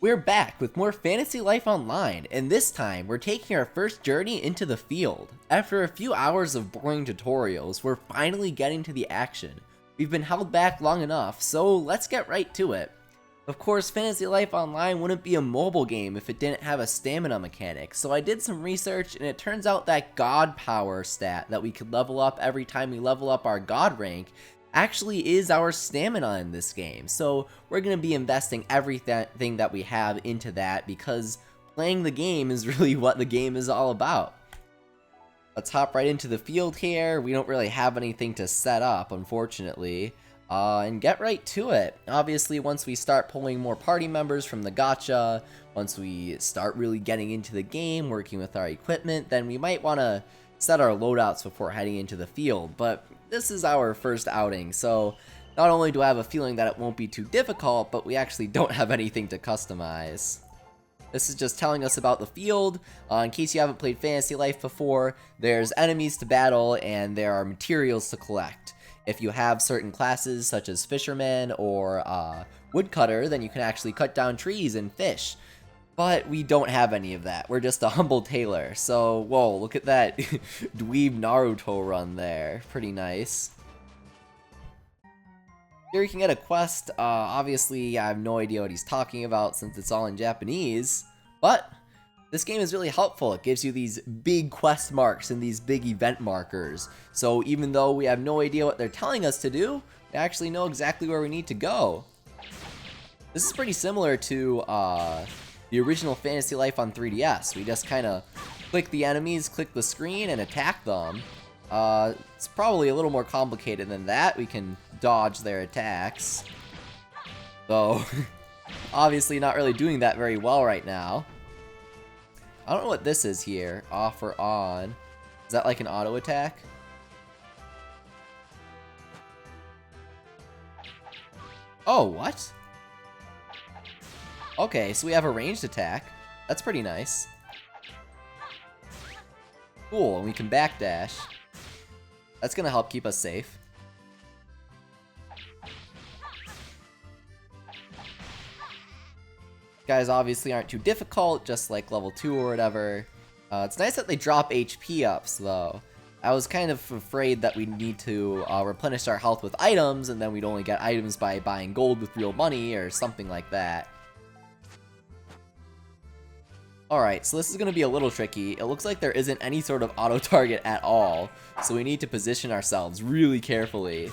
We're back with more Fantasy Life Online, and this time we're taking our first journey into the field. After a few hours of boring tutorials, we're finally getting to the action. We've been held back long enough, so let's get right to it. Of course, Fantasy Life Online wouldn't be a mobile game if it didn't have a stamina mechanic, so I did some research and it turns out that God Power stat that we could level up every time we level up our God rank actually is our stamina in this game. So we're going to be investing everything that we have into that because playing the game is really what the game is all about. Let's hop right into the field here. We don't really have anything to set up, unfortunately. And get right to it. Obviously, once we start pulling more party members from the gacha, once we start really getting into the game, working with our equipment, then we might want to set our loadouts before heading into the field. But this is our first outing, so not only do I have a feeling that it won't be too difficult, but we actually don't have anything to customize. This is just telling us about the field. In case you haven't played Fantasy Life before, there's enemies to battle and there are materials to collect. If you have certain classes such as fisherman or woodcutter, then you can actually cut down trees and fish. But we don't have any of that. We're just a humble tailor. So, whoa, look at that dweeb Naruto run there. Pretty nice. Here you can get a quest. Obviously, I have no idea what he's talking about since it's all in Japanese. But this game is really helpful. It gives you these big quest marks and these big event markers. So even though we have no idea what they're telling us to do, we actually know exactly where we need to go. This is pretty similar to the original Fantasy Life on 3DS. We just kind of click the enemies, click the screen, and attack them. It's probably a little more complicated than that. We can dodge their attacks. Though, obviously not really doing that very well right now. I don't know what this is here. Off or on. Is that like an auto attack? Oh, what? Okay, so we have a ranged attack. That's pretty nice. Cool, and we can backdash. That's gonna help keep us safe. Guys obviously aren't too difficult, just like level 2 or whatever. It's nice that they drop HP ups, though. I was kind of afraid that we'd need to replenish our health with items, and then we'd only get items by buying gold with real money, or something like that. Alright, so this is going to be a little tricky. It looks like there isn't any sort of auto-target at all, so we need to position ourselves really carefully.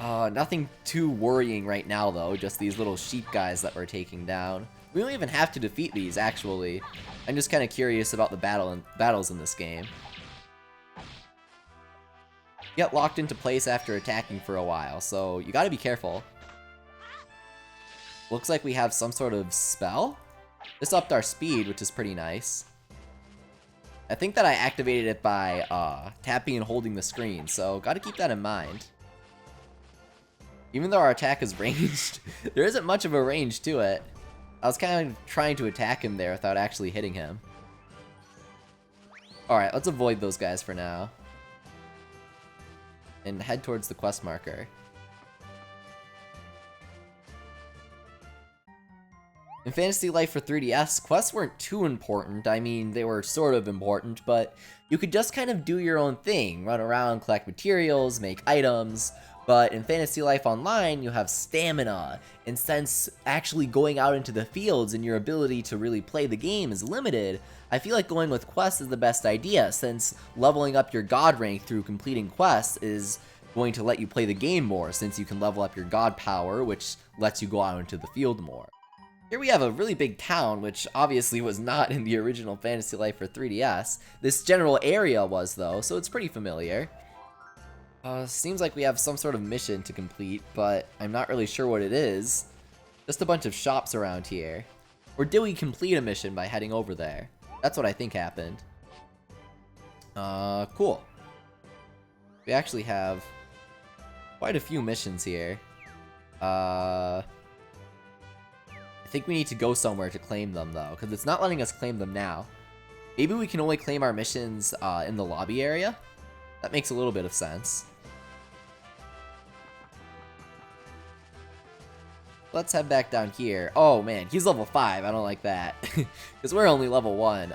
Nothing too worrying right now, though, just these little sheep guys that we're taking down. We don't even have to defeat these, actually. I'm just kind of curious about the battles in this game. Get locked into place after attacking for a while, so you gotta be careful. Looks like we have some sort of spell? This upped our speed, which is pretty nice. I think that I activated it by tapping and holding the screen, so gotta keep that in mind. Even though our attack is ranged, there isn't much of a range to it. I was kind of trying to attack him there without actually hitting him. Alright, let's avoid those guys for now. And head towards the quest marker. In Fantasy Life for 3DS, quests weren't too important. I mean, they were sort of important, but you could just kind of do your own thing. Run around, collect materials, make items. But in Fantasy Life Online, you have stamina, and since actually going out into the fields and your ability to really play the game is limited, I feel like going with quests is the best idea, since leveling up your god rank through completing quests is going to let you play the game more, since you can level up your god power, which lets you go out into the field more. Here we have a really big town, which obviously was not in the original Fantasy Life for 3DS. This general area was, though, so it's pretty familiar. Seems like we have some sort of mission to complete, but I'm not really sure what it is. Just a bunch of shops around here. Or did we complete a mission by heading over there? That's what I think happened. Cool. We actually have quite a few missions here. I think we need to go somewhere to claim them, though, because it's not letting us claim them now. Maybe we can only claim our missions in the lobby area? That makes a little bit of sense. let's head back down here. Oh man, he's level 5. I don't like that. Because we're only level 1.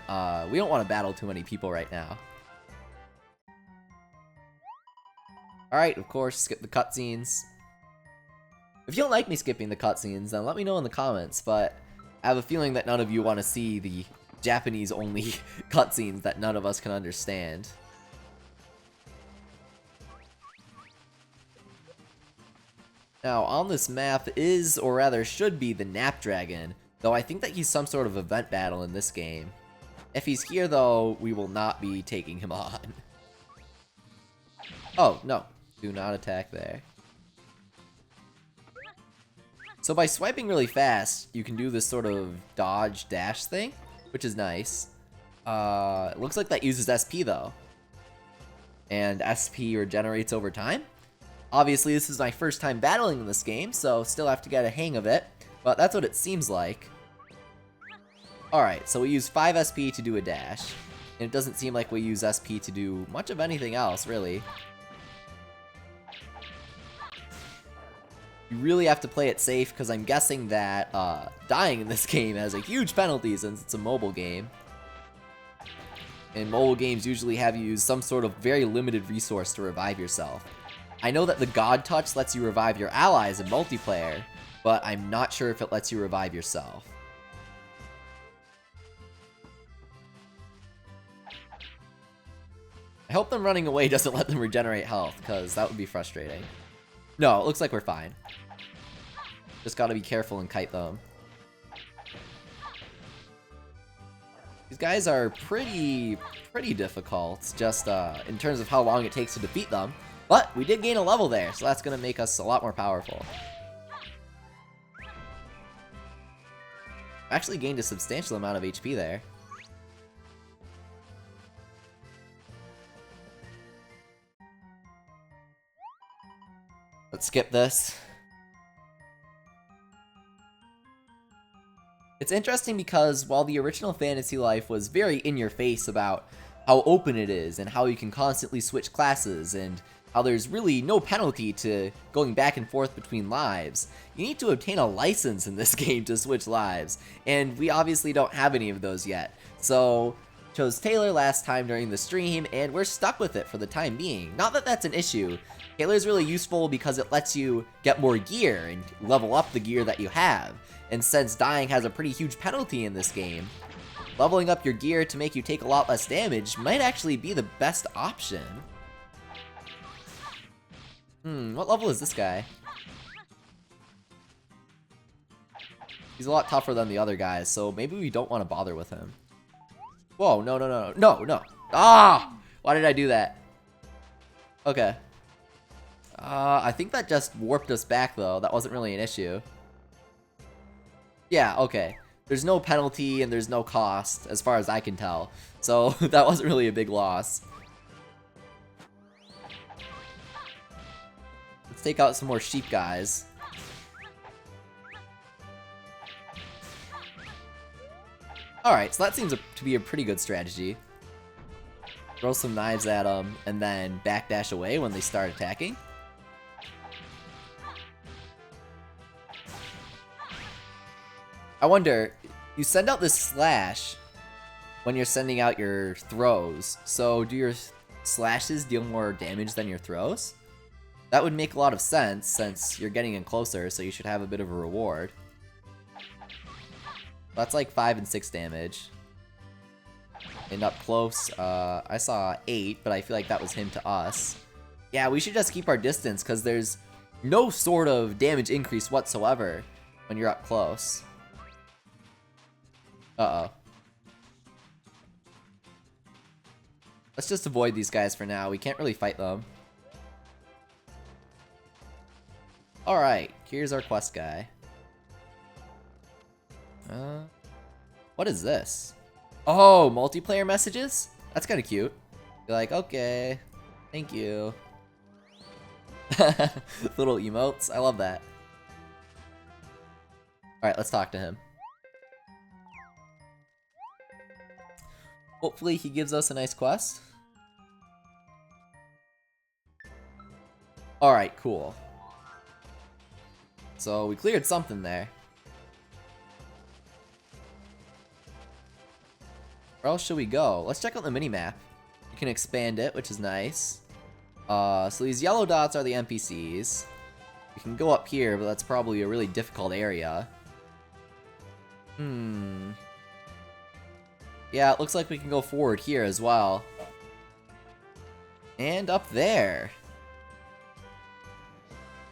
We don't want to battle too many people right now. Alright, of course, skip the cutscenes. If you don't like me skipping the cutscenes, then let me know in the comments, but I have a feeling that none of you want to see the Japanese-only cutscenes that none of us can understand. Now, on this map is, or rather should be, the Nap Dragon, though I think that he's some sort of event battle in this game. If he's here, though, we will not be taking him on. Oh, no. Do not attack there. So by swiping really fast, you can do this sort of dodge dash thing, which is nice. It looks like that uses SP though. And SP regenerates over time. Obviously this is my first time battling in this game, so still have to get a hang of it, but that's what it seems like. Alright, so we use 5 SP to do a dash, and it doesn't seem like we use SP to do much of anything else, really. You really have to play it safe, because I'm guessing that dying in this game has a huge penalty since it's a mobile game. And mobile games usually have you use some sort of very limited resource to revive yourself. I know that the God Touch lets you revive your allies in multiplayer, but I'm not sure if it lets you revive yourself. I hope them running away doesn't let them regenerate health, because that would be frustrating. No, it looks like we're fine. Just gotta be careful and kite them. These guys are pretty difficult, just in terms of how long it takes to defeat them. But we did gain a level there, so that's gonna make us a lot more powerful. Actually gained a substantial amount of HP there. Let's skip this. It's interesting because while the original Fantasy Life was very in-your-face about how open it is and how you can constantly switch classes and how there's really no penalty to going back and forth between lives, you need to obtain a license in this game to switch lives, and we obviously don't have any of those yet. So, chose Taylor last time during the stream, and we're stuck with it for the time being. Not that that's an issue. Taylor's really useful because it lets you get more gear and level up the gear that you have. And since dying has a pretty huge penalty in this game, leveling up your gear to make you take a lot less damage might actually be the best option. What level is this guy? He's a lot tougher than the other guys, so maybe we don't want to bother with him. Whoa, no. Ah! Why did I do that? Okay. I think that just warped us back, though. That wasn't really an issue. Yeah, okay. There's no penalty and there's no cost, as far as I can tell. So, that wasn't really a big loss. Let's take out some more sheep guys. Alright, so that seems to be a pretty good strategy. Throw some knives at them, and then backdash away when they start attacking. I wonder, you send out this slash when you're sending out your throws, so do your slashes deal more damage than your throws? That would make a lot of sense, since you're getting in closer, so you should have a bit of a reward. That's like 5 and 6 damage. And up close, I saw 8, but I feel like that was him to us. Yeah, we should just keep our distance, because there's no sort of damage increase whatsoever when you're up close. Uh-oh. Let's just avoid these guys for now. We can't really fight them. Alright, here's our quest guy. What is this? Oh, multiplayer messages? That's kind of cute. You're like, okay, thank you. Little emotes, I love that. Alright, let's talk to him. Hopefully he gives us a nice quest. Alright, cool. So we cleared something there. Where else should we go? Let's check out the mini-map. You can expand it, which is nice. So these yellow dots are the NPCs. We can go up here, but that's probably a really difficult area. Yeah, it looks like we can go forward here as well. And up there.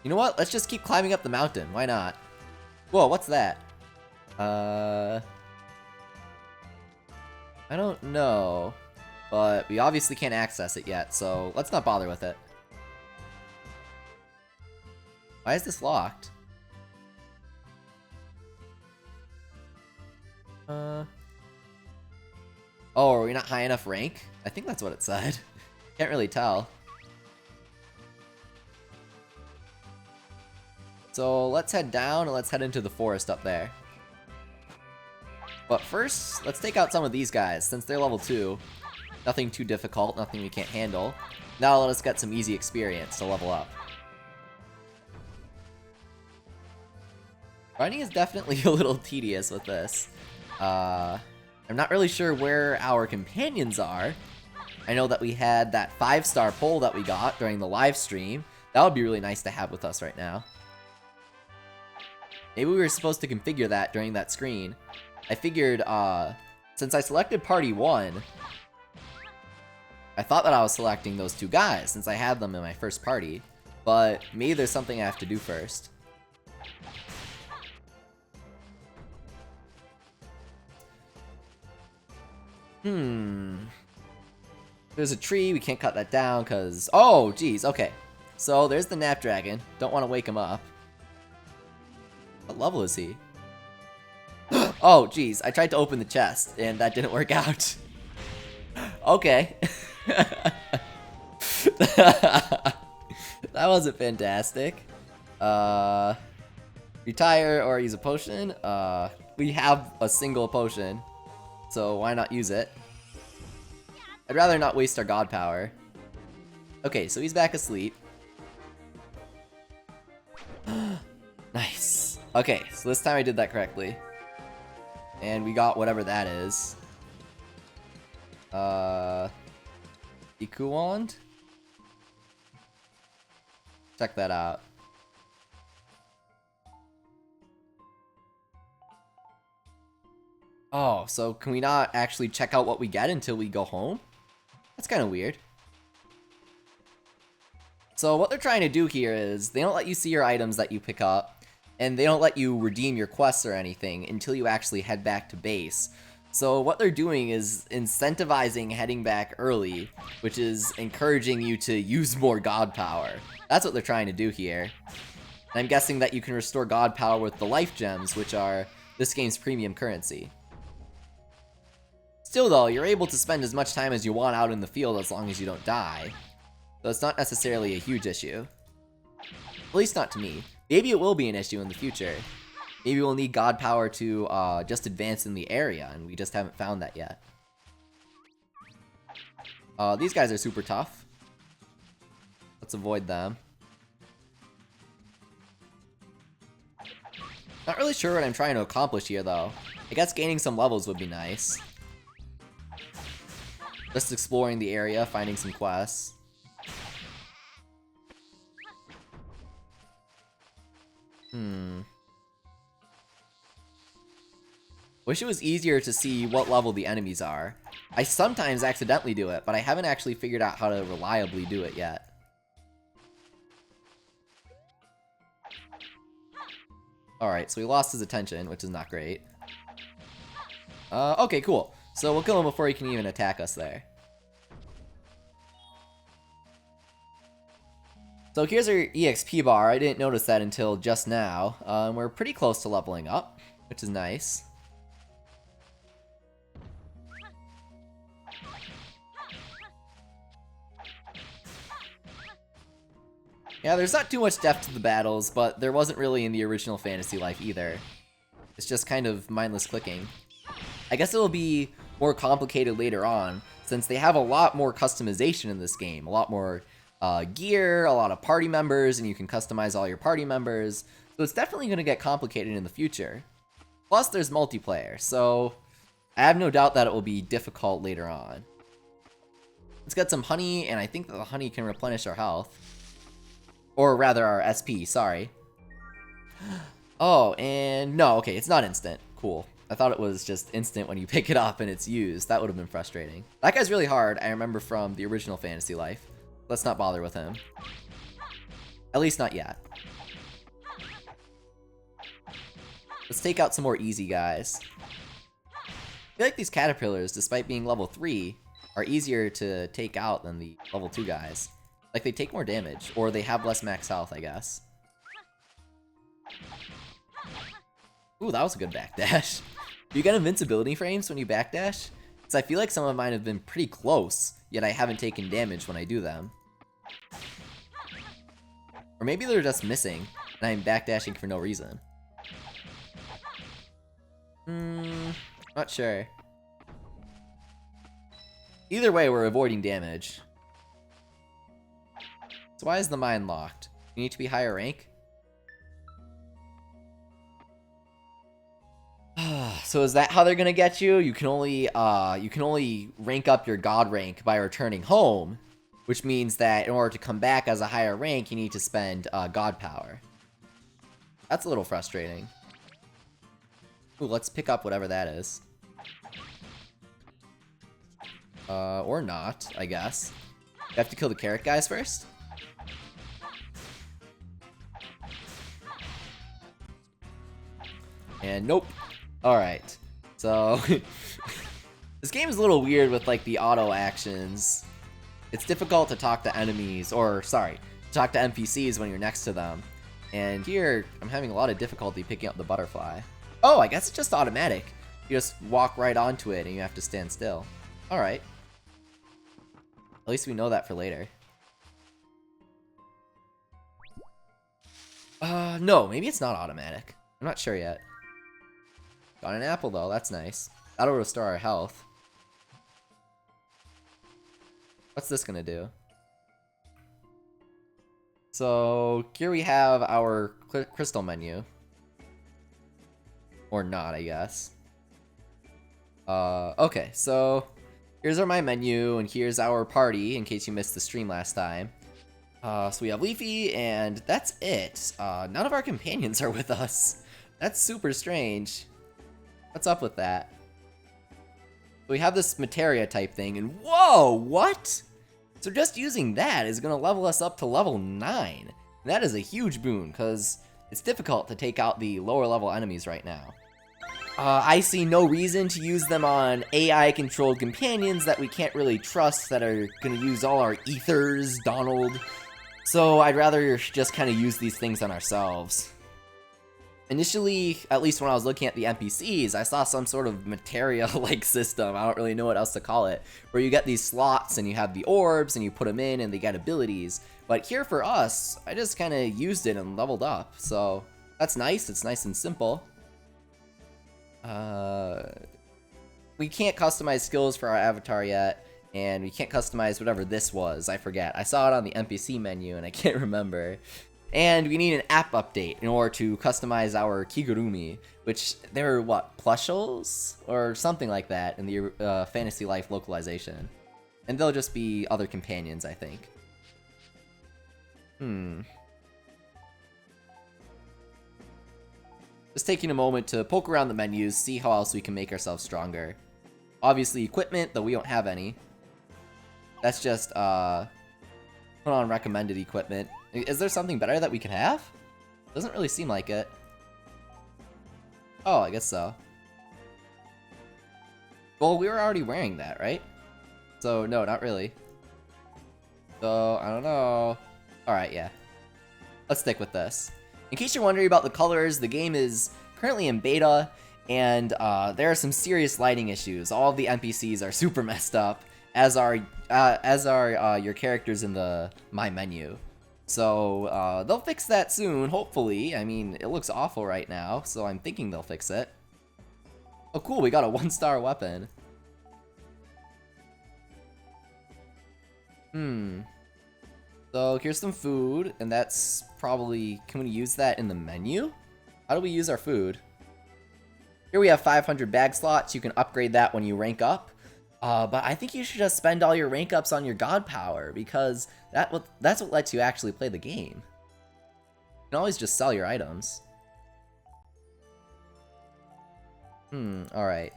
You know what? Let's just keep climbing up the mountain. Why not? Whoa, what's that? I don't know. But we obviously can't access it yet, so let's not bother with it. Why is this locked? Oh, are we not high enough rank? I think that's what it said. Can't really tell. So let's head down and let's head into the forest up there. But first, let's take out some of these guys, since they're level 2. Nothing too difficult, nothing we can't handle. Now let us get some easy experience to level up. Running is definitely a little tedious with this. I'm not really sure where our companions are. I know that we had that 5-star poll that we got during the live stream. That would be really nice to have with us right now. Maybe we were supposed to configure that during that screen. I figured, since I selected Party 1, I thought that I was selecting those 2 guys, since I had them in my first party. But maybe there's something I have to do first. There's a tree, we can't cut that down, because... Oh, geez, okay. So, there's the Nap Dragon. Don't want to wake him up. What level is he? Oh, geez, I tried to open the chest, and that didn't work out. Okay. That wasn't fantastic. Retire or use a potion? We have a single potion, so why not use it? I'd rather not waste our god power. Okay, so he's back asleep. Nice. Okay, so this time I did that correctly. And we got whatever that is. Iku wand? Check that out. Oh, so can we not actually check out what we get until we go home? That's kind of weird. So what they're trying to do here is they don't let you see your items that you pick up, and they don't let you redeem your quests or anything until you actually head back to base. So what they're doing is incentivizing heading back early, which is encouraging you to use more god power. That's what they're trying to do here. And I'm guessing that you can restore god power with the life gems, which are this game's premium currency. Still though, you're able to spend as much time as you want out in the field as long as you don't die. So it's not necessarily a huge issue. At least not to me. Maybe it will be an issue in the future. Maybe we'll need god power to just advance in the area, and we just haven't found that yet. These guys are super tough. Let's avoid them. Not really sure what I'm trying to accomplish here though. I guess gaining some levels would be nice. Just exploring the area, finding some quests. Wish it was easier to see what level the enemies are. I sometimes accidentally do it, but I haven't actually figured out how to reliably do it yet. Alright, so we lost his attention, which is not great. Okay, cool. So we'll kill him before he can even attack us there. So here's our Exp Bar. I didn't notice that until just now. We're pretty close to leveling up, which is nice. Yeah, there's not too much depth to the battles, but there wasn't really in the original Fantasy Life either. It's just kind of mindless clicking. I guess it'll be more complicated later on, since they have a lot more customization in this game. A lot more gear, a lot of party members, and you can customize all your party members. So it's definitely going to get complicated in the future. Plus, there's multiplayer, so I have no doubt that it will be difficult later on. Let's get some honey, and I think that the honey can replenish our health. Or rather, our SP, sorry. Oh, and no, okay, it's not instant. Cool. I thought it was just instant when you pick it up and it's used. That would have been frustrating. That guy's really hard, I remember from the original Fantasy Life. Let's not bother with him. At least not yet. Let's take out some more easy guys. I feel like these caterpillars, despite being level 3, are easier to take out than the level 2 guys. Like, they take more damage, or they have less max health, I guess. Ooh, that was a good backdash. Do you get invincibility frames when you backdash? Because I feel like some of mine have been pretty close, yet I haven't taken damage when I do them. Or maybe they're just missing, and I'm backdashing for no reason. Not sure. Either way, we're avoiding damage. So why is the mine locked? You need to be higher rank? So is that how they're gonna get you? You can only rank up your god rank by returning home, which means that in order to come back as a higher rank, you need to spend god power. That's a little frustrating. Ooh, let's pick up whatever that is. Or not, I guess. You have to kill the carrot guys first? And nope. Alright. So, this game is a little weird with, like, the auto actions. It's difficult to talk to enemies, or, sorry, talk to NPCs when you're next to them. And here, I'm having a lot of difficulty picking up the butterfly. Oh, I guess it's just automatic. You just walk right onto it and you have to stand still. Alright. At least we know that for later. No, maybe it's not automatic. I'm not sure yet. Got an apple though, that's nice. That'll restore our health. What's this gonna do? So, here we have our crystal menu. Or not, I guess. Okay, so here's my menu, and here's our party, in case you missed the stream last time. So we have Leafy, and that's it. None of our companions are with us. That's super strange. What's up with that? We have this materia type thing, and whoa, what? So just using that is gonna level us up to level 9. And that is a huge boon, because it's difficult to take out the lower level enemies right now. I see no reason to use them on AI-controlled companions that we can't really trust that are gonna use all our ethers, Donald. So I'd rather just kind of use these things on ourselves. Initially, at least when I was looking at the NPCs, I saw some sort of materia-like system, I don't really know what else to call it, where you get these slots and you have the orbs and you put them in and they get abilities. But here for us, I just kind of used it and leveled up, so that's nice, it's nice and simple. We can't customize skills for our avatar yet, and we can't customize whatever this was, I forget. I saw it on the NPC menu and I can't remember. And we need an app update in order to customize our Kigurumi, which they're what, plushels? Or something like that in the Fantasy Life localization. And they'll just be other companions, I think. Just taking a moment to poke around the menus, see how else we can make ourselves stronger. Obviously equipment, though we don't have any. That's just, put on recommended equipment. Is there something better that we could have? Doesn't really seem like it. Oh, I guess so. Well, we were already wearing that, right? So, no, not really. So, I don't know. Alright, yeah. Let's stick with this. In case you're wondering about the colors, the game is currently in beta, and there are some serious lighting issues. All of the NPCs are super messed up, as are your characters in the My menu. So they'll fix that soon, hopefully. I mean, it looks awful right now, so I'm thinking they'll fix it. Oh cool, we got a 1-star weapon. So So here's some food, and that's probably... Can we use that in the menu? How do we use our food? Here we have 500 bag slots. You can upgrade that when you rank up. But I think you should just spend all your rank ups on your god power, because that's what lets you actually play the game. You can always just sell your items. Alright.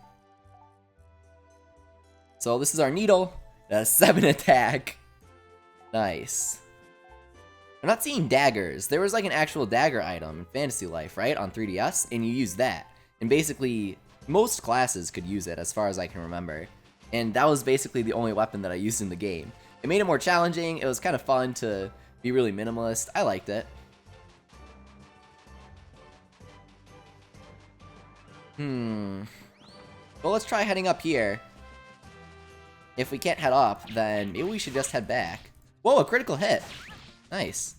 So this is our needle. It has 7 attack. Nice. I'm not seeing daggers. There was like an actual dagger item in Fantasy Life, right? On 3DS, and you use that. And basically, most classes could use it, as far as I can remember. And that was basically the only weapon that I used in the game. It made it more challenging. It was kind of fun to be really minimalist. I liked it. Well, let's try heading up here. If we can't head up, then maybe we should just head back. Whoa, a critical hit. Nice.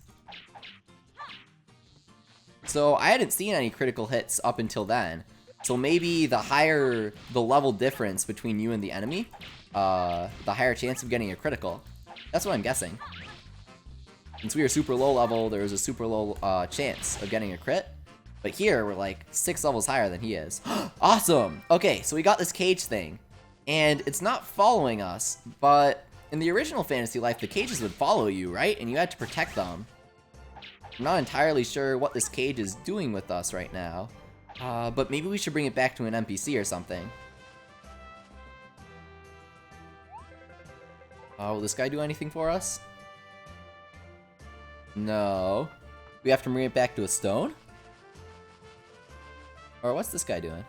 So I hadn't seen any critical hits up until then. So maybe the higher the level difference between you and the enemy, the higher chance of getting a critical. That's what I'm guessing. Since we were super low level, there was a super low chance of getting a crit. But here, we're like 6 levels higher than he is. Awesome! Okay, so we got this cage thing. And it's not following us, but in the original Fantasy Life, the cages would follow you, right? And you had to protect them. I'm not entirely sure what this cage is doing with us right now. But maybe we should bring it back to an NPC or something. Will this guy do anything for us? No. We have to bring it back to a stone? Or what's this guy doing?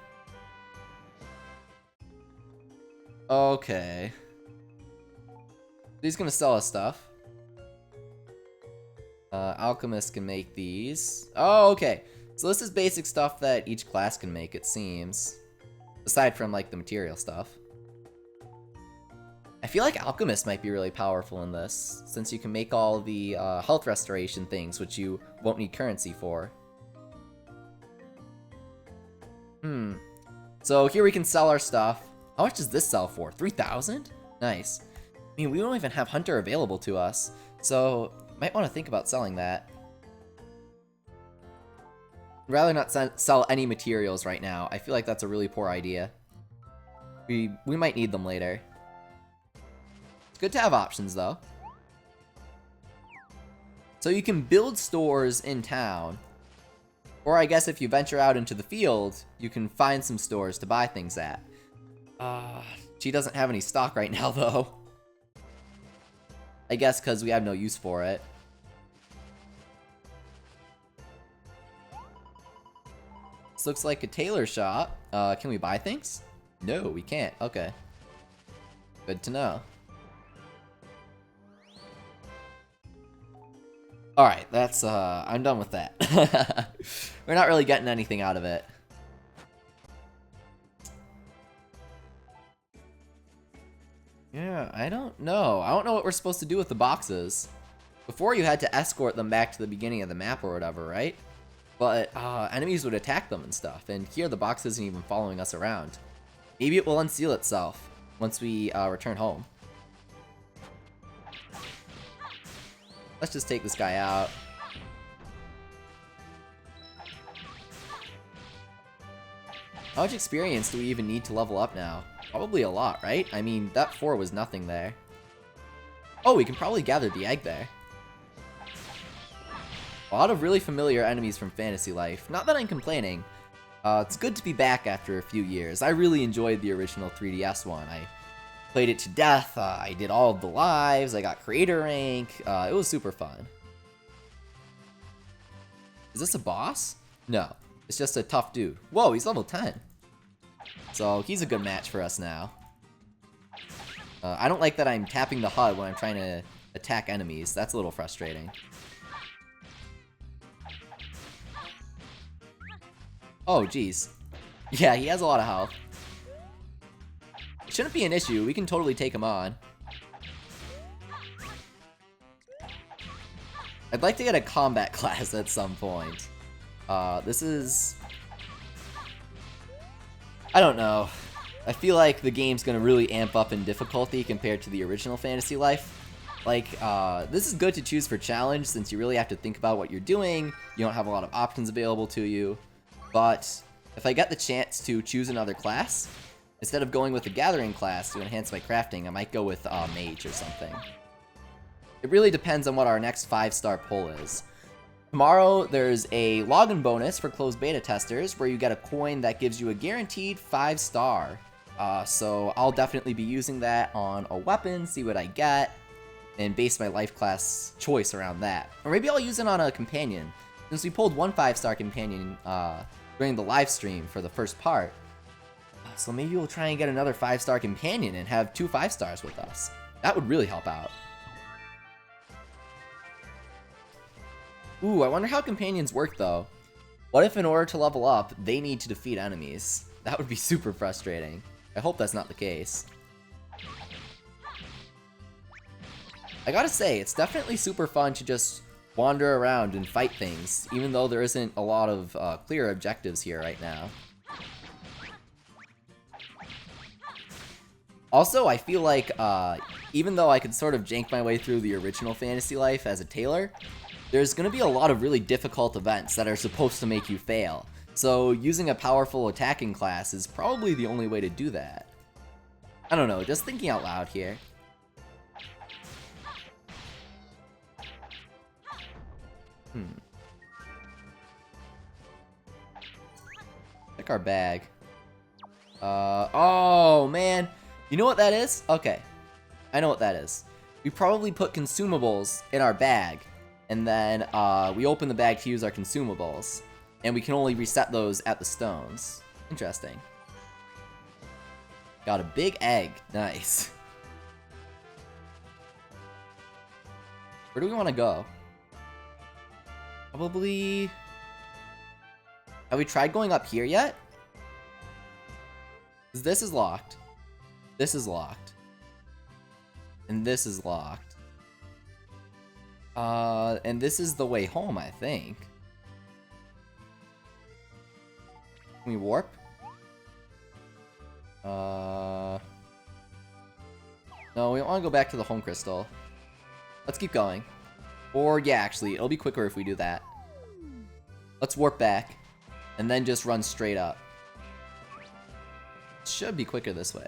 Okay. He's gonna sell us stuff. Alchemist can make these. Oh, okay. So this is basic stuff that each class can make, it seems. Aside from, like, the material stuff. I feel like Alchemist might be really powerful in this, since you can make all the health restoration things, which you won't need currency for. So here we can sell our stuff. How much does this sell for? 3,000? Nice. I mean, we don't even have Hunter available to us, so might want to think about selling that. Rather not sell any materials right now. I feel like that's a really poor idea. We might need them later. It's good to have options, though. So you can build stores in town. Or I guess if you venture out into the field, you can find some stores to buy things at. She doesn't have any stock right now, though. I guess because we have no use for it. This looks like a tailor shop. Can we buy things? No, we can't. Okay. Good to know. Alright, that's, I'm done with that. We're not really getting anything out of it. Yeah, I don't know. I don't know what we're supposed to do with the boxes. Before you had to escort them back to the beginning of the map or whatever, right? But enemies would attack them and stuff, and here the box isn't even following us around. Maybe it will unseal itself once we return home. Let's just take this guy out. How much experience do we even need to level up now? Probably a lot, right? I mean, that 4 was nothing there. Oh, we can probably gather the egg there. A lot of really familiar enemies from Fantasy Life. Not that I'm complaining. It's good to be back after a few years. I really enjoyed the original 3DS one. I played it to death. I did all of the lives. I got creator rank. It was super fun. Is this a boss? No. It's just a tough dude. Whoa, he's level 10. So he's a good match for us now. I don't like that I'm tapping the HUD when I'm trying to attack enemies. That's a little frustrating. Oh, geez. Yeah, he has a lot of health. It shouldn't be an issue. We can totally take him on. I'd like to get a combat class at some point. This is... I don't know. I feel like the game's gonna really amp up in difficulty compared to the original Fantasy Life. Like, this is good to choose for challenge since you really have to think about what you're doing. You don't have a lot of options available to you. But if I get the chance to choose another class, instead of going with the Gathering class to enhance my crafting, I might go with Mage or something. It really depends on what our next 5-star pull is. Tomorrow, there's a login bonus for closed beta testers where you get a coin that gives you a guaranteed 5-star. So I'll definitely be using that on a weapon, see what I get, and base my life class choice around that. Or maybe I'll use it on a companion, since we pulled one 5-star companion during the live stream for the first part. So maybe we'll try and get another 5-star companion and have 2 5-stars with us. That would really help out. Ooh, I wonder how companions work though. What if in order to level up, they need to defeat enemies? That would be super frustrating. I hope that's not the case. I gotta say, it's definitely super fun to just wander around and fight things, even though there isn't a lot of clear objectives here right now. Also, I feel like, even though I could sort of jank my way through the original Fantasy Life as a tailor, there's gonna be a lot of really difficult events that are supposed to make you fail. So using a powerful attacking class is probably the only way to do that. I don't know, just thinking out loud here. Check our bag. Oh man. You know what that is? Okay. I know what that is. We probably put consumables in our bag, and then we open the bag to use our consumables, and we can only reset those at the stones. Interesting. Got a big egg. Nice. Where do we want to go? Probably... Have we tried going up here yet? This is locked. This is locked. And this is locked. And this is the way home, I think. Can we warp? No, we don't want to go back to the home crystal. Let's keep going. Or, yeah, actually, it'll be quicker if we do that. Let's warp back, and then just run straight up. Should be quicker this way.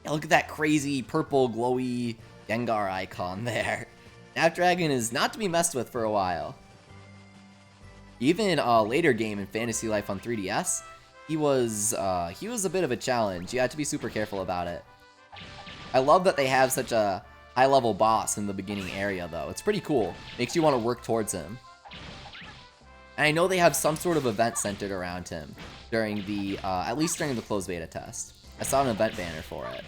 Yeah, look at that crazy purple glowy Gengar icon there. Snapdragon is not to be messed with for a while. Even a later game in Fantasy Life on 3DS, he was a bit of a challenge. You had to be super careful about it. I love that they have such a high-level boss in the beginning area, though. It's pretty cool. Makes you want to work towards him. And I know they have some sort of event centered around him during the, at least during the closed beta test. I saw an event banner for it.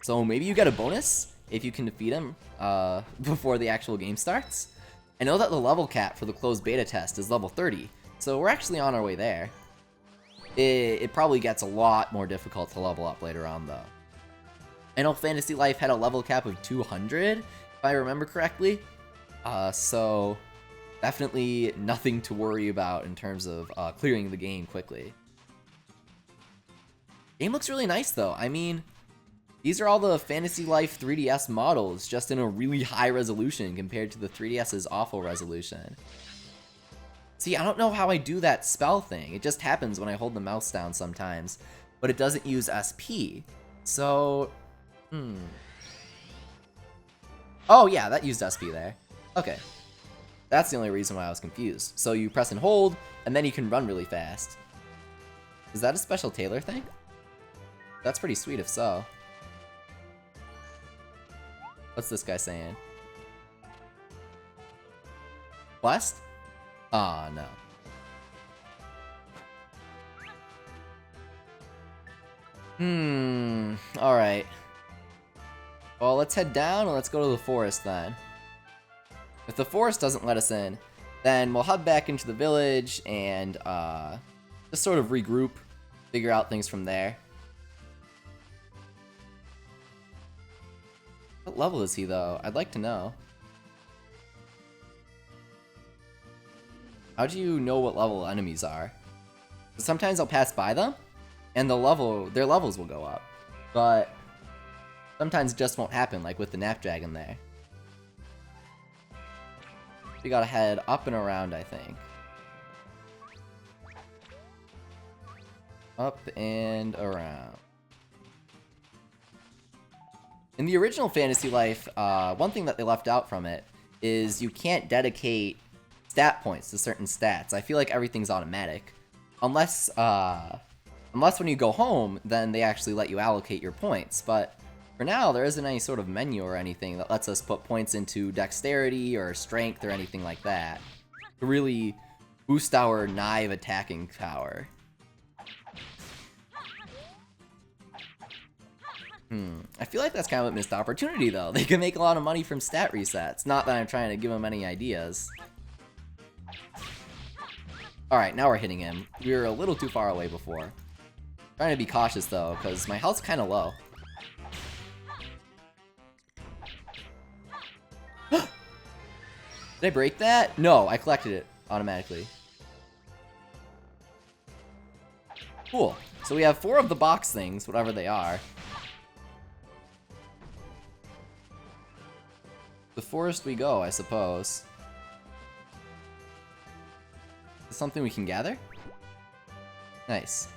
So maybe you get a bonus if you can defeat him before the actual game starts. I know that the level cap for the closed beta test is level 30, so we're actually on our way there. It probably gets a lot more difficult to level up later on, though. I know Fantasy Life had a level cap of 200, if I remember correctly. So definitely nothing to worry about in terms of clearing the game quickly. Game looks really nice, though. I mean, these are all the Fantasy Life 3DS models, just in a really high resolution compared to the 3DS's awful resolution. See, I don't know how I do that spell thing. It just happens when I hold the mouse down sometimes, but it doesn't use SP. So... Oh yeah, that used SP there. Okay. That's the only reason why I was confused. So you press and hold, and then you can run really fast. Is that a special Taylor thing? That's pretty sweet if so. What's this guy saying? Quest? Aw, no. Alright. Well, let's head down and let's go to the forest then. If the forest doesn't let us in, then we'll head back into the village and just sort of regroup, figure out things from there. What level is he, though? I'd like to know. How do you know what level enemies are? Sometimes I'll pass by them, and their levels will go up. But sometimes it just won't happen, like with the Snapdragon there. We gotta head up and around, I think. Up and around. In the original Fantasy Life, one thing that they left out from it is you can't dedicate stat points to certain stats. I feel like everything's automatic. Unless when you go home, then they actually let you allocate your points. But for now, there isn't any sort of menu or anything that lets us put points into dexterity or strength or anything like that to really boost our knife attacking power. I feel like that's kind of a missed opportunity, though. They can make a lot of money from stat resets. Not that I'm trying to give them any ideas. Alright, now we're hitting him. We were a little too far away before. Trying to be cautious, though, because my health's kind of low. Did I break that? No, I collected it automatically. Cool. So we have 4 of the box things, whatever they are. The forest we go, I suppose. Is this something we can gather? Nice.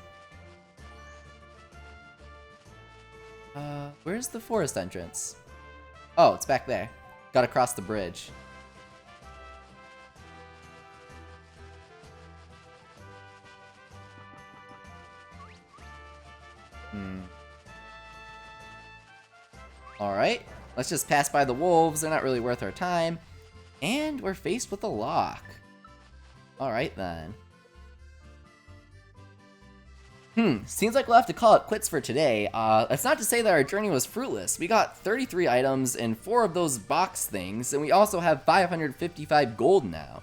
Where's the forest entrance? Oh, it's back there. Gotta cross the bridge. Alright. Let's just pass by the wolves, they're not really worth our time. And we're faced with a lock. Alright then. Seems like we'll have to call it quits for today. That's not to say that our journey was fruitless. We got 33 items and 4 of those box things, and we also have 555 gold now.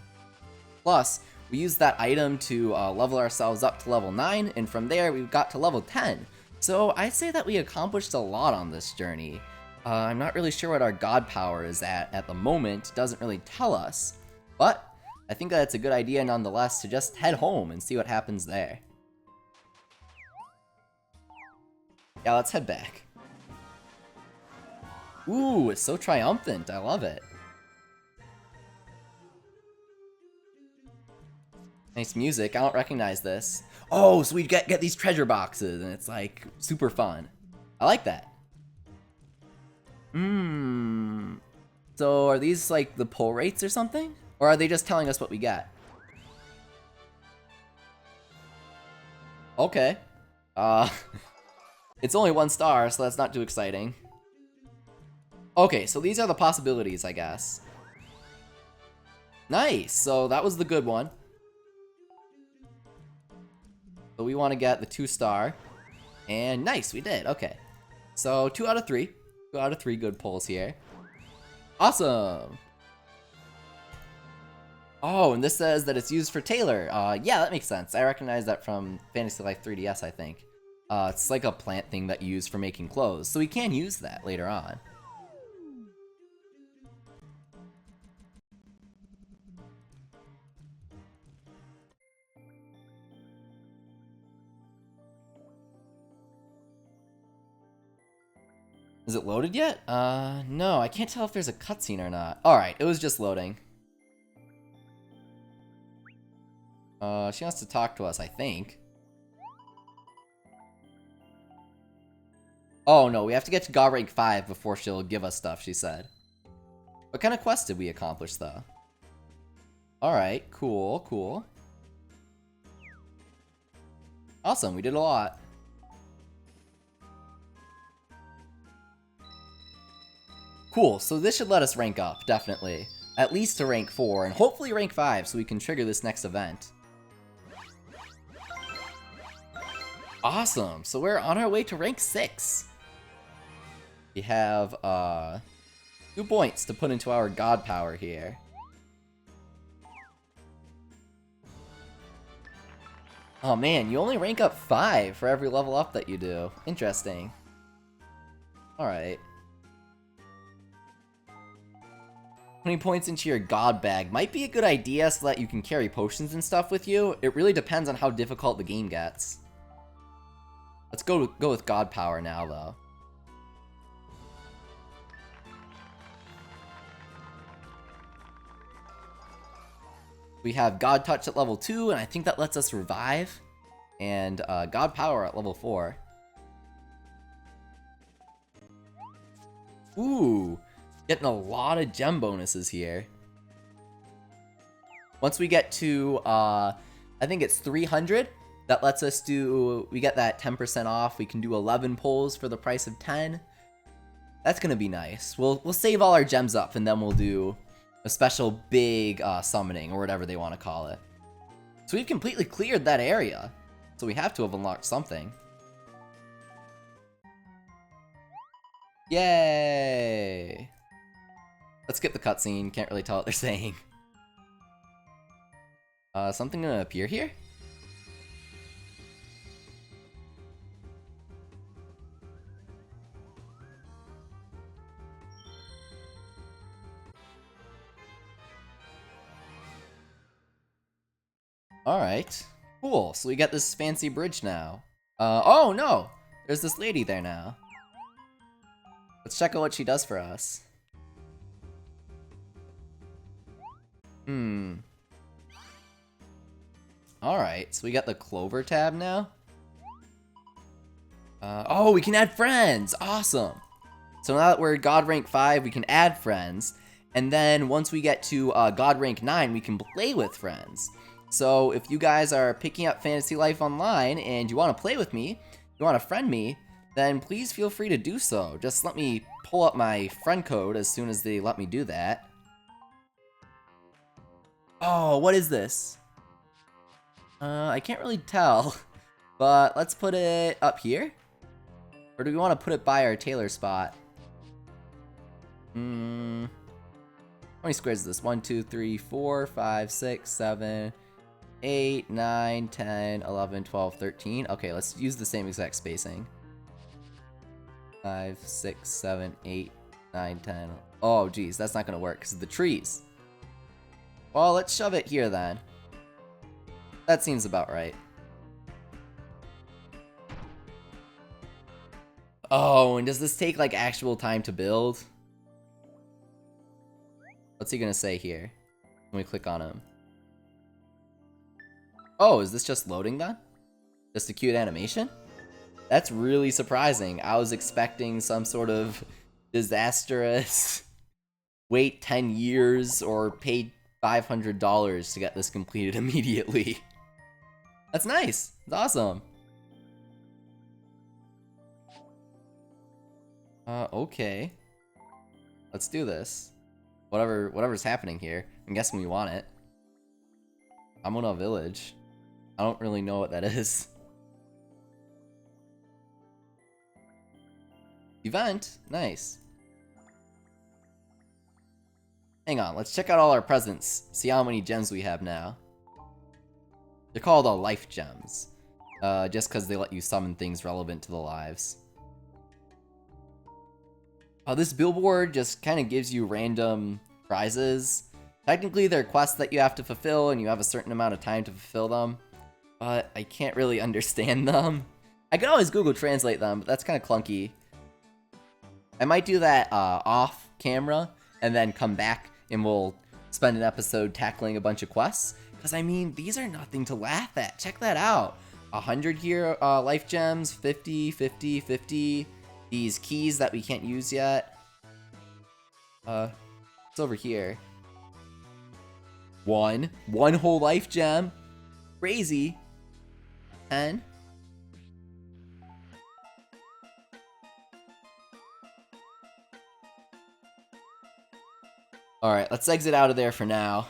Plus, we used that item to level ourselves up to level 9, and from there we got to level 10. So I'd say that we accomplished a lot on this journey. I'm not really sure what our god power is at the moment. It doesn't really tell us. But I think that it's a good idea nonetheless to just head home and see what happens there. Yeah, let's head back. Ooh, it's so triumphant. I love it. Nice music. I don't recognize this. Oh, so we get these treasure boxes, and it's like super fun. I like that. So are these like the pull rates or something? Or are they just telling us what we get? Okay. It's only 1 star, so that's not too exciting. Okay, so these are the possibilities, I guess. Nice, so that was the good one. So we want to get the 2 star. And nice, we did, okay. So 2 out of 3. 2 out of 3 good pulls here. Awesome! Oh, and this says that it's used for Taylor. Yeah, that makes sense. I recognize that from Fantasy Life 3DS, I think. It's like a plant thing that you use for making clothes, so we can use that later on. Is it loaded yet? No, I can't tell if there's a cutscene or not. Alright, it was just loading. She wants to talk to us, I think. Oh no, we have to get to God rank 5 before she'll give us stuff, she said. What kind of quest did we accomplish, though? Alright, cool, cool. Awesome, we did a lot. Cool, so this should let us rank up, definitely. At least to rank 4, and hopefully rank 5, so we can trigger this next event. Awesome, so we're on our way to rank 6. We have, 2 points to put into our god power here. Oh man, you only rank up 5 for every level up that you do. Interesting. Alright. 20 points into your god bag might be a good idea so that you can carry potions and stuff with you. It really depends on how difficult the game gets. Let's go with god power now, though. We have God Touch at level 2, and I think that lets us revive. And God Power at level 4. Ooh, getting a lot of gem bonuses here. Once we get to, I think it's 300, that lets us do, we get that 10% off. We can do 11 pulls for the price of 10. That's gonna be nice. We'll save all our gems up, and then we'll do a special big summoning, or whatever they want to call it. So we've completely cleared that area. So we have to have unlocked something. Yay! Let's skip the cutscene. Can't really tell what they're saying. Something gonna appear here? Alright. Cool, so we got this fancy bridge now. Oh no! There's this lady there now. Let's check out what she does for us. Alright, so we got the Clover tab now. Oh, we can add friends! Awesome! So now that we're God rank 5, we can add friends. And then once we get to God rank 9, we can play with friends. So if you guys are picking up Fantasy Life Online and you want to play with me, you want to friend me, then please feel free to do so. Just let me pull up my friend code as soon as they let me do that. Oh, what is this? I can't really tell, but let's put it up here. Or do we want to put it by our tailor spot? How many squares is this? 1, 2, 3, 4, 5, 6, 7, 8, 9, 10, 11, 12, 13. Okay, let's use the same exact spacing. 5, 6, 7, 8, 9, 10. Oh, geez, that's not going to work because of the trees. Well, let's shove it here then. That seems about right. Oh, and does this take like actual time to build? What's he gonna say here when we click on him? Oh, is this just loading then? Just a cute animation? That's really surprising. I was expecting some sort of disastrous wait 10 years or pay $500 to get this completed immediately. That's nice. It's awesome. Okay. Let's do this. Whatever's happening here. I'm guessing we want it. I'm on a village. I don't really know what that is. Event? Nice. Hang on, let's check out all our presents. See how many gems we have now. They're called life gems. Just because they let you summon things relevant to the lives. This billboard just kind of gives you random prizes. Technically, they're quests that you have to fulfill, and you have a certain amount of time to fulfill them. But I can't really understand them. I can always Google Translate them, but that's kind of clunky. I might do that off camera, and then come back, and we'll spend an episode tackling a bunch of quests. Because, I mean, these are nothing to laugh at. Check that out. 100 here life gems, 50, 50, 50. These keys that we can't use yet. It's over here. One whole life gem. Crazy. 10. Alright, let's exit out of there for now.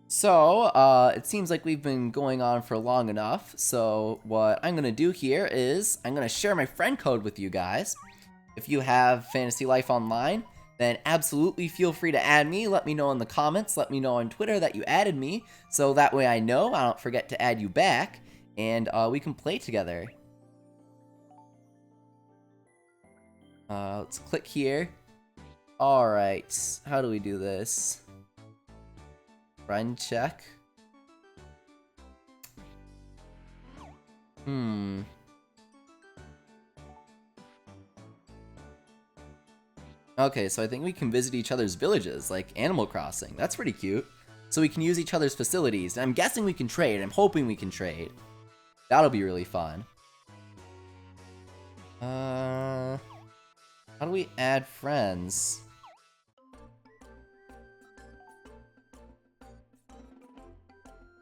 So, it seems like we've been going on for long enough, so what I'm gonna do here is, I'm gonna share my friend code with you guys. If you have Fantasy Life Online, then absolutely feel free to add me. Let me know in the comments, let me know on Twitter that you added me, so that way I know, I don't forget to add you back, and we can play together. Let's click here. Alright, how do we do this? Friend check. Okay, so I think we can visit each other's villages, like Animal Crossing. That's pretty cute. So we can use each other's facilities, and I'm guessing we can trade. I'm hoping we can trade. That'll be really fun. How do we add friends?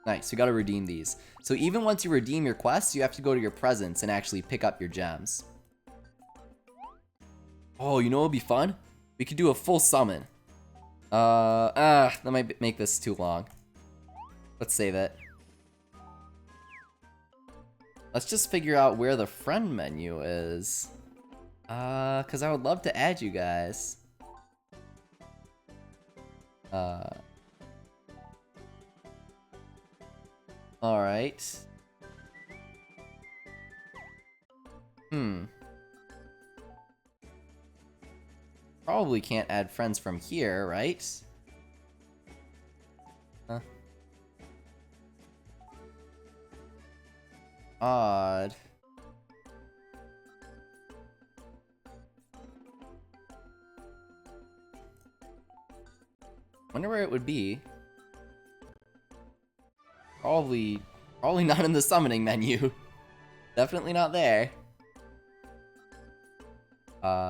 Nice, we gotta redeem these. So even once you redeem your quests, you have to go to your presence and actually pick up your gems. Oh, you know what would be fun? We could do a full summon. That might make this too long. Let's save it. Let's just figure out where the friend menu is. Cause I would love to add you guys. Alright. Probably can't add friends from here, right? Odd. Wonder where it would be. Probably not in the summoning menu. Definitely not there.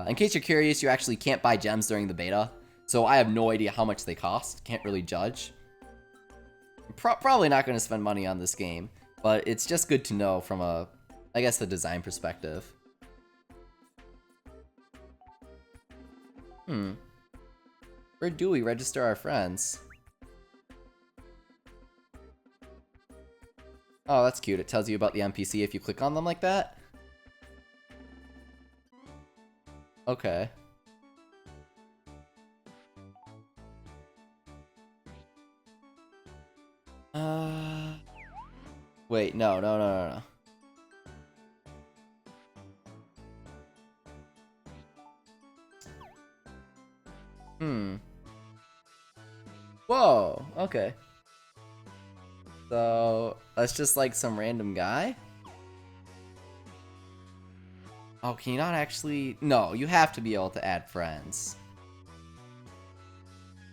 In case you're curious, you actually can't buy gems during the beta, so I have no idea how much they cost. Can't really judge. Probably not going to spend money on this game, but it's just good to know from a, I guess, the design perspective. Where do we register our friends? Oh, that's cute. It tells you about the NPC if you click on them like that. Okay. Wait, no. Whoa, okay. So, that's just like some random guy? Oh, can you not actually... No, you have to be able to add friends.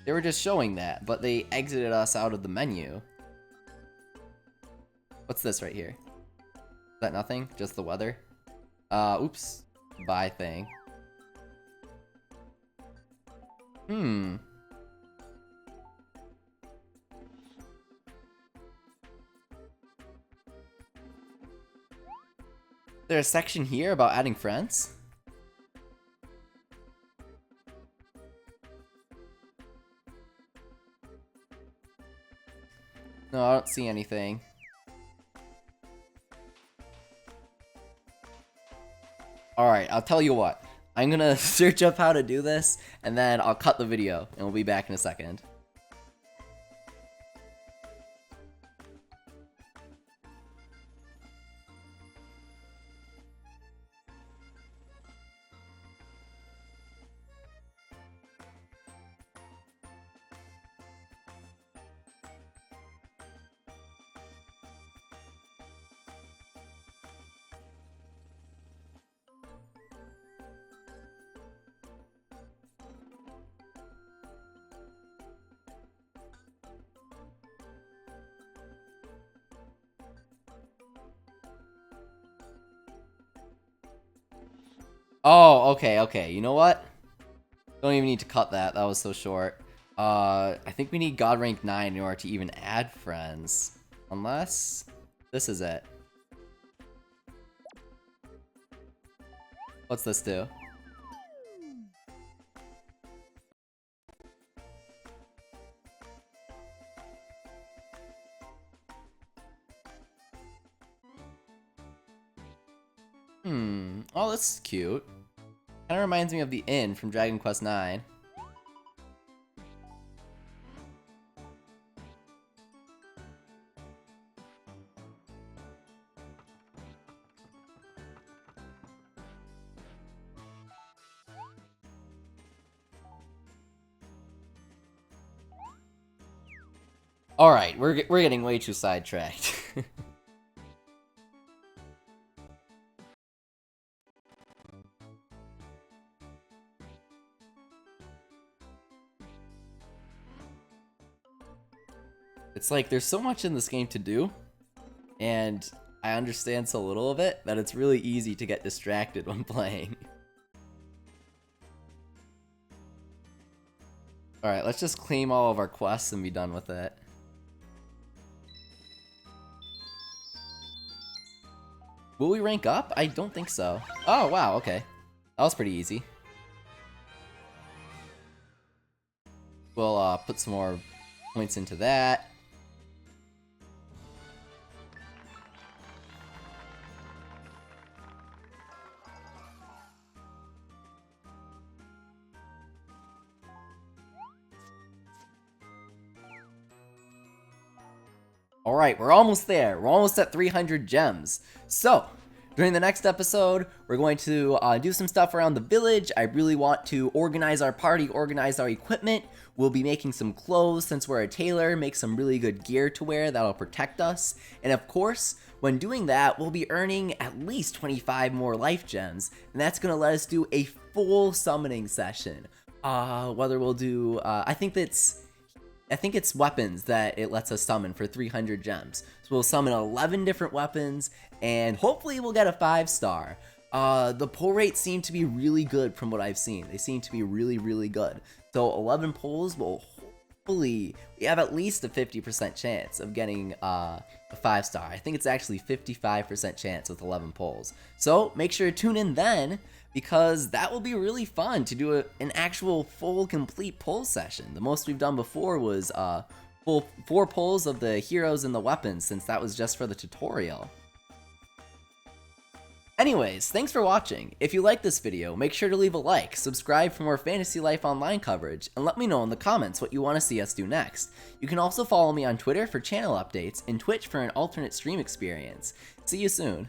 They were just showing that, but they exited us out of the menu. What's this right here? Is that nothing? Just the weather? Oops. Buy thing. There's a section here about adding friends? No, I don't see anything. Alright, I'll tell you what. I'm gonna search up how to do this, and then I'll cut the video, and we'll be back in a second. Oh, okay. You know what? Don't even need to cut that. That was so short. I think we need God rank 9 in order to even add friends. Unless this is it. What's this do? Oh, this is cute. Kinda reminds me of the inn from Dragon Quest IX. Alright, we're getting way too sidetracked. It's like there's so much in this game to do, and I understand so little of it that it's really easy to get distracted when playing. Alright, let's just claim all of our quests and be done with it. Will we rank up? I don't think so. Oh, wow, okay. That was pretty easy. We'll put some more points into that. Alright, we're almost there. We're almost at 300 gems. So, during the next episode, we're going to do some stuff around the village. I really want to organize our party, organize our equipment. We'll be making some clothes since we're a tailor, make some really good gear to wear that'll protect us. And of course, when doing that, we'll be earning at least 25 more life gems. And that's going to let us do a full summoning session. Whether we'll do, I think it's weapons that it lets us summon for 300 gems. So we'll summon 11 different weapons, and hopefully we'll get a 5-star. The pull rates seem to be really good from what I've seen. They seem to be really, really good. So 11 pulls will hopefully, we have at least a 50% chance of getting a 5-star. I think it's actually 55% chance with 11 pulls. So make sure to tune in then, because that will be really fun to do an actual full complete pull session. The most we've done before was full 4 pulls of the heroes and the weapons, since that was just for the tutorial. Anyways, thanks for watching. If you liked this video, make sure to leave a like, subscribe for more Fantasy Life Online coverage, and let me know in the comments what you want to see us do next. You can also follow me on Twitter for channel updates and Twitch for an alternate stream experience. See you soon.